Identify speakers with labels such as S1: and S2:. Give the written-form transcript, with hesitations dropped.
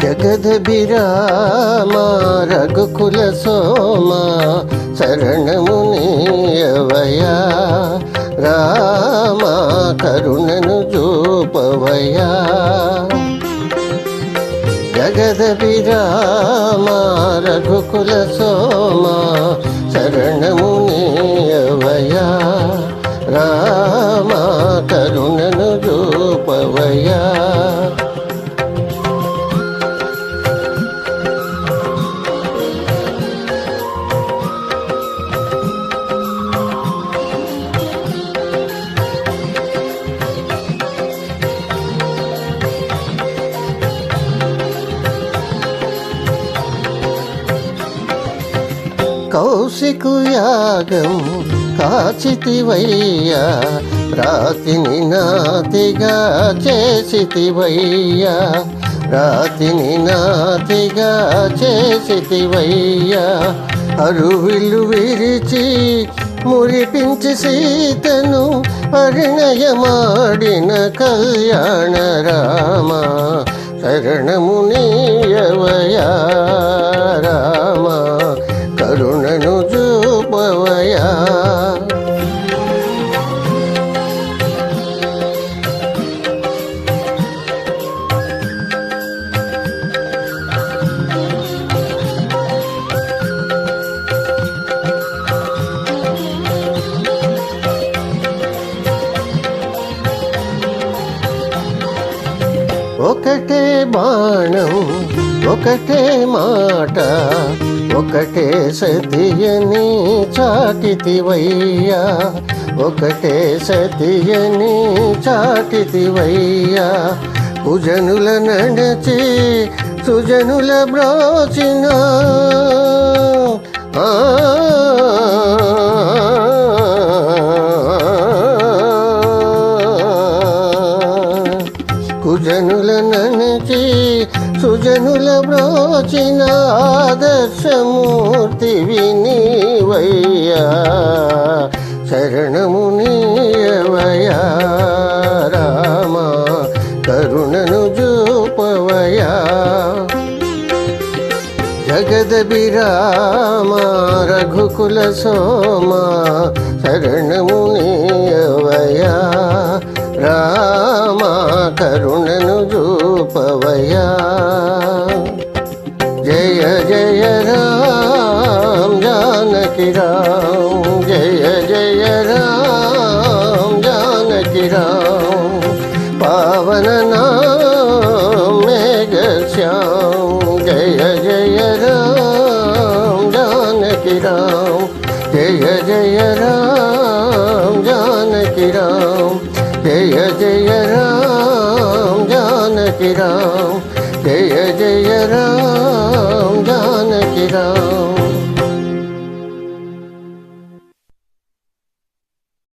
S1: జగదభిరామ రఘుకుల సోమ శరణము నీయవయా రామ కరుణను చూపవయా జగదభిరామ రఘుకుల సోమ శరణము నీయవయా రామ కరుణను చూపవయా కౌశికు యాగం కాచితివయ్యా రాతిని నాతిగా చేసితివయ్యా రాతిని నాతిగా చేసితివయ్యా అరువిలు విరిచి మురిపించి సీతను పరిణయమాడిన కళ్యాణ రామ శరణము నీయవయా రామ కరుణను చూపవయా ఒకటే బాణం ఒకటే మాట ఒకటే సతియని చాటితివయ్యా ఒకటే సతియని చాటితివయ్యా కుజనుల నడచి సుజనుల బ్రోచిన కుజనుల నడచి సుజనుల బ్రోచిన ఆదర్శమూర్తి వినివయ్యా శరణము నీయవయా రామ కరుణను చూపవయా జగదభిరామ రఘుకుల సోమ శరణము నీయవయా రామ కరుణను చూపవయా జయ జయ రామ జానకి రామ జయ జయ రామ జానకి రామ పావన నామ మేఘ శ్యామ జయ జయ రామ జానకి రామ జయ జయ రామ జానకి రామ జయ జయ రామ జానకి రామ జయ జయ రామ జానకి రామ